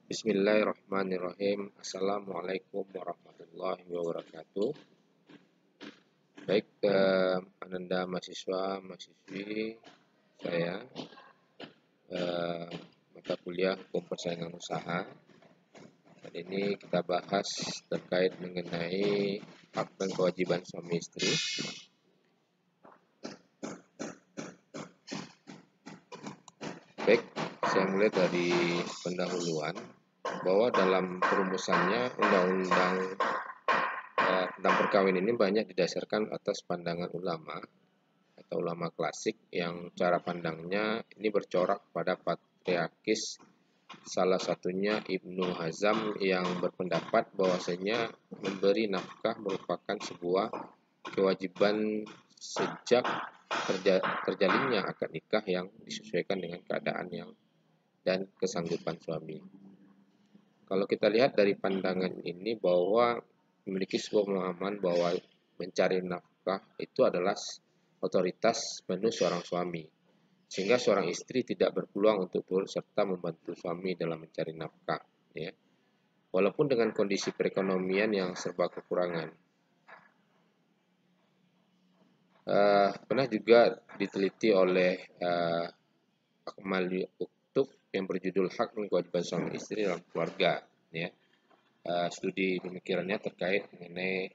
Bismillahirrahmanirrahim. Assalamualaikum warahmatullahi wabarakatuh. Baik, Ananda mahasiswa, mahasiswi saya mata kuliah Hukum Persaingan Usaha. Kali ini kita bahas terkait mengenai hak dan kewajiban suami istri. Baik, saya mulai dari pendahuluan bahwa dalam perumusannya undang-undang tentang perkawinan ini banyak didasarkan atas pandangan ulama atau ulama klasik yang cara pandangnya ini bercorak pada patriarkis, salah satunya Ibnu Hazm yang berpendapat bahwasanya memberi nafkah merupakan sebuah kewajiban sejak terjalinnya akad nikah yang disesuaikan dengan keadaan yang dan kesanggupan suami. Kalau kita lihat dari pandangan ini bahwa memiliki sebuah pemahaman bahwa mencari nafkah itu adalah otoritas penuh seorang suami, sehingga seorang istri tidak berpeluang untuk turut serta membantu suami dalam mencari nafkah, ya. Walaupun dengan kondisi perekonomian yang serba kekurangan. Pernah juga diteliti oleh Akmal Uktub yang berjudul Hak dan Kewajiban Suami Istri dalam Keluarga, ya. Studi pemikirannya terkait mengenai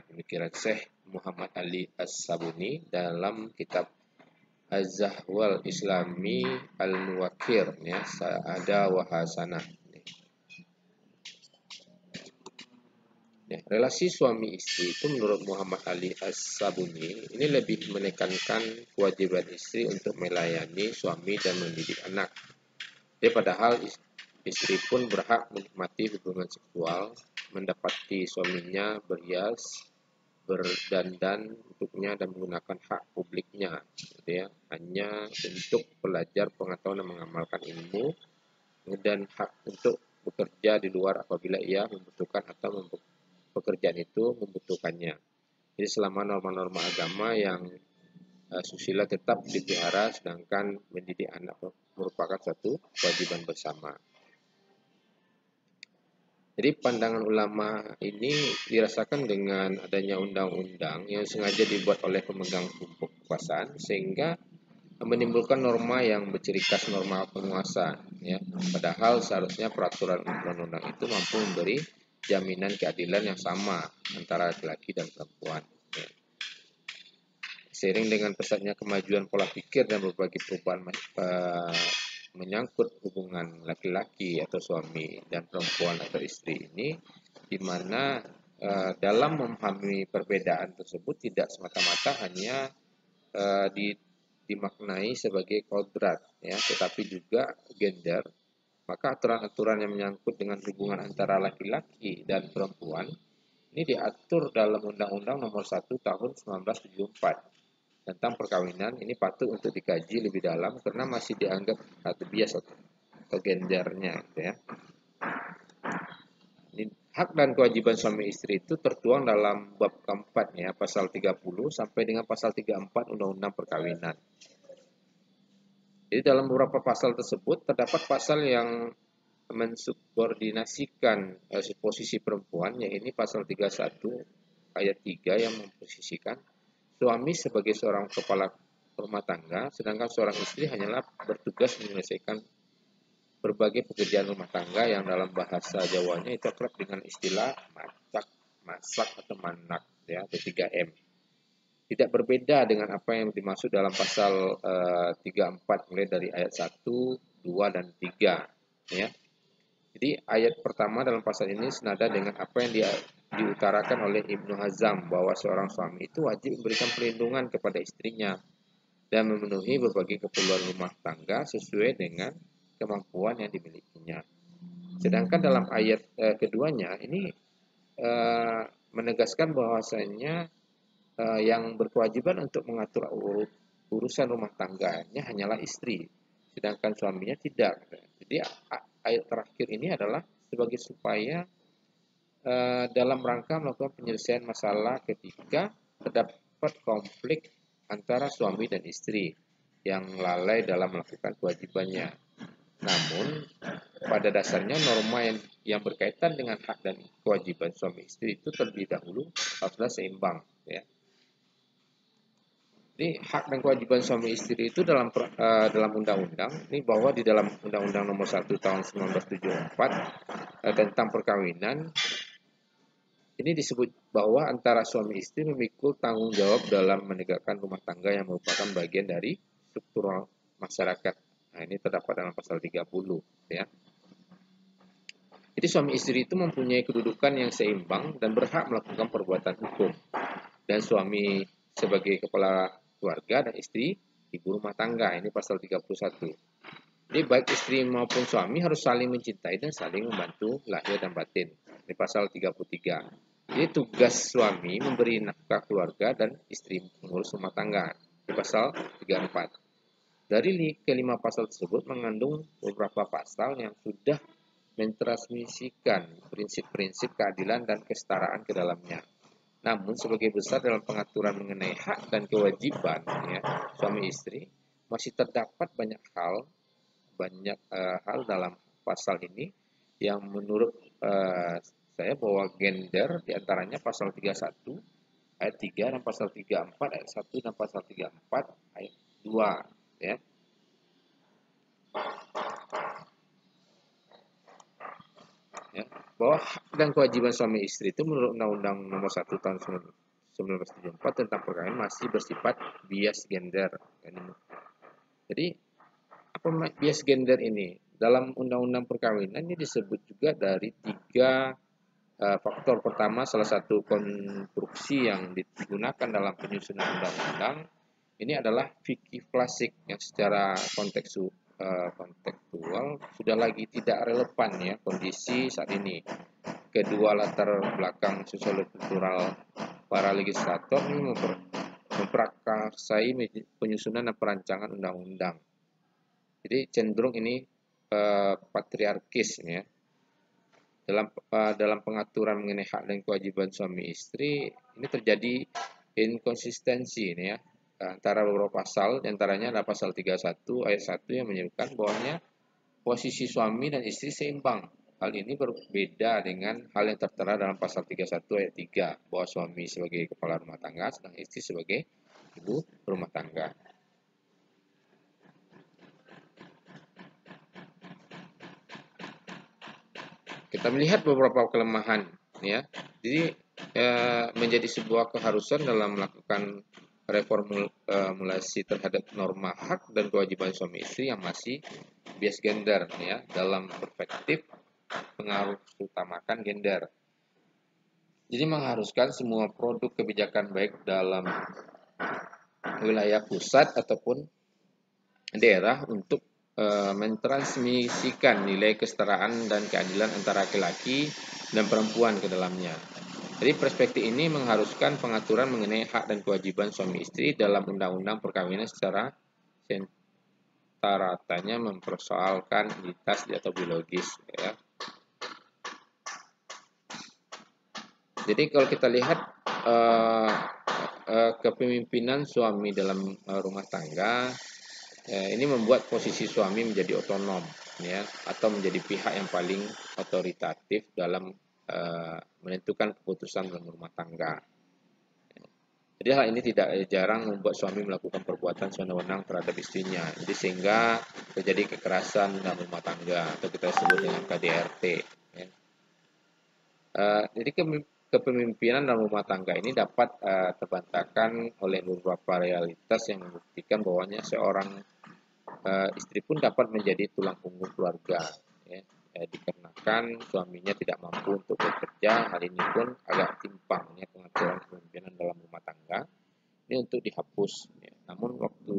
pemikiran Syekh Muhammad Ali As-Sabuni dalam kitab Az-Zahwal Islami Al-Muwakir, ya, Sa'ada wa Hasanah. Ya, relasi suami istri itu menurut Muhammad Ali As-Sabuni ini lebih menekankan kewajiban istri untuk melayani suami dan mendidik anak. Dia padahal istri pun berhak menikmati hubungan seksual, mendapati suaminya berhias, berdandan untuknya dan menggunakan hak publiknya, gitu ya, hanya untuk belajar pengetahuan dan mengamalkan ilmu, dan hak untuk bekerja di luar apabila ia membutuhkan atau pekerjaan itu membutuhkannya. Jadi selama norma-norma agama yang susila tetap dipelihara, sedangkan mendidik anak merupakan suatu kewajiban bersama. Jadi pandangan ulama ini dirasakan dengan adanya undang-undang yang sengaja dibuat oleh pemegang kekuasaan sehingga menimbulkan norma yang berciri khas norma penguasa, ya. Padahal seharusnya peraturan undang-undang itu mampu memberi jaminan keadilan yang sama antara laki-laki dan perempuan. Ya. Seiring dengan pesatnya kemajuan pola pikir dan berbagai perubahan menyangkut hubungan laki-laki atau suami dan perempuan atau istri ini, di mana dalam memahami perbedaan tersebut tidak semata-mata hanya dimaknai sebagai kodrat, ya, tetapi juga gender. Maka aturan-aturan yang menyangkut dengan hubungan antara laki-laki dan perempuan ini diatur dalam Undang-Undang Nomor 1 Tahun 1974 tentang perkawinan. Ini patut untuk dikaji lebih dalam karena masih dianggap bias atau gendernya, gitu ya. Ini hak dan kewajiban suami istri itu tertuang dalam bab keempat, ya, pasal 30 sampai dengan pasal 34 Undang-Undang Perkawinan. Jadi dalam beberapa pasal tersebut terdapat pasal yang mensubordinasikan posisi perempuan, yaitu pasal 31 ayat 3 yang memposisikan suami sebagai seorang kepala rumah tangga, sedangkan seorang istri hanyalah bertugas menyelesaikan berbagai pekerjaan rumah tangga yang dalam bahasa Jawanya itu akrab dengan istilah masak atau manak, ya, atau 3M. Tidak berbeda dengan apa yang dimaksud dalam pasal 34 mulai dari ayat 1, 2, dan 3, ya. Jadi ayat pertama dalam pasal ini senada dengan apa yang diutarakan oleh Ibnu Hazm bahwa seorang suami itu wajib memberikan perlindungan kepada istrinya dan memenuhi berbagai keperluan rumah tangga sesuai dengan kemampuan yang dimilikinya. Sedangkan dalam ayat keduanya ini menegaskan bahwasanya yang berkewajiban untuk mengatur urusan rumah tangganya hanyalah istri, sedangkan suaminya tidak. Jadi ayat terakhir ini adalah sebagai supaya dalam rangka melakukan penyelesaian masalah ketika terdapat konflik antara suami dan istri yang lalai dalam melakukan kewajibannya. Namun pada dasarnya norma yang berkaitan dengan hak dan kewajiban suami istri itu terlebih dahulu haruslah seimbang, ya. Jadi hak dan kewajiban suami istri itu dalam undang-undang ini, bahwa di dalam Undang-Undang Nomor 1 Tahun 1974 tentang perkawinan ini disebut bahwa antara suami istri memikul tanggung jawab dalam menegakkan rumah tangga yang merupakan bagian dari struktural masyarakat. Nah, ini terdapat dalam pasal 30, ya. Jadi suami istri itu mempunyai kedudukan yang seimbang dan berhak melakukan perbuatan hukum. Dan suami sebagai kepala keluarga dan istri ibu rumah tangga. Ini pasal 31. Jadi baik istri maupun suami harus saling mencintai dan saling membantu lahir dan batin. Ini pasal 33. Jadi tugas suami memberi nafkah keluarga dan istri mengurus rumah tangga. Ini pasal 34. Dari kelima pasal tersebut mengandung beberapa pasal yang sudah mentransmisikan prinsip-prinsip keadilan dan kesetaraan ke dalamnya. Namun sebagai besar dalam pengaturan mengenai hak dan kewajiban, ya, suami istri masih terdapat banyak hal dalam pasal ini yang menurut saya bahwa gender diantaranya pasal 31 ayat 3 dan pasal 34 ayat 1 dan pasal 34 ayat 2, ya. Ya, bahwa hak dan kewajiban suami istri itu menurut Undang-Undang Nomor 1 Tahun 1974 tentang perkawinan masih bersifat bias gender. Jadi apa bias gender ini? Dalam Undang-Undang Perkawinan ini disebut juga dari 3 faktor. Pertama, salah satu konstruksi yang digunakan dalam penyusunan undang-undang ini adalah fikih klasik yang secara kontekstual sudah lagi tidak relevan, ya, kondisi saat ini. Kedua, latar belakang sosial-kultural para legislator ini memprakarsai penyusunan dan perancangan undang-undang. Jadi cenderung ini patriarkis, ya. Dalam pengaturan mengenai hak dan kewajiban suami istri ini terjadi inkonsistensi, ini, ya, antara beberapa pasal, diantaranya ada pasal 31 ayat 1 yang menyebutkan bahwanya posisi suami dan istri seimbang. Hal ini berbeda dengan hal yang tertera dalam pasal 31 ayat 3 bahwa suami sebagai kepala rumah tangga sedang istri sebagai ibu rumah tangga. Kita melihat beberapa kelemahan, ya. Jadi menjadi sebuah keharusan dalam melakukan reformulasi terhadap norma hak dan kewajiban suami istri yang masih bias gender, ya, dalam perspektif pengaruh utamakan gender. Jadi mengharuskan semua produk kebijakan baik dalam wilayah pusat ataupun daerah untuk mentransmisikan nilai kesetaraan dan keadilan antara laki-laki dan perempuan ke dalamnya. Jadi perspektif ini mengharuskan pengaturan mengenai hak dan kewajiban suami istri dalam undang-undang perkawinan secara rata-ratanya mempersoalkan identitas atau biologis, ya. Jadi kalau kita lihat kepemimpinan suami dalam rumah tangga, ini membuat posisi suami menjadi otonom, ya, atau menjadi pihak yang paling otoritatif dalam menentukan keputusan dalam rumah tangga. Jadi hal ini tidak jarang membuat suami melakukan perbuatan sewenang-wenang terhadap istrinya. Jadi sehingga terjadi kekerasan dalam rumah tangga atau kita sebut dengan KDRT. Ya. Jadi kepemimpinan dalam rumah tangga ini dapat terbantahkan oleh beberapa realitas yang membuktikan bahwanya seorang istri pun dapat menjadi tulang punggung keluarga, ya. Dikarenakan suaminya tidak mampu untuk bekerja, hal ini pun agak timpang, ya, pengaturan kepemimpinan dalam rumah tangga ini untuk dihapus, ya. Namun waktu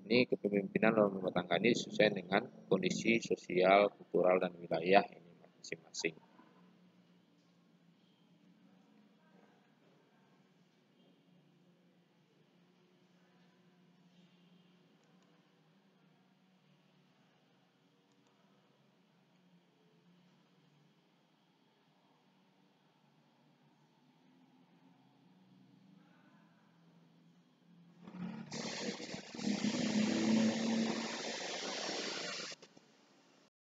ini kepemimpinan dalam rumah tangga ini sesuai dengan kondisi sosial, kultural, dan wilayah ini masing-masing.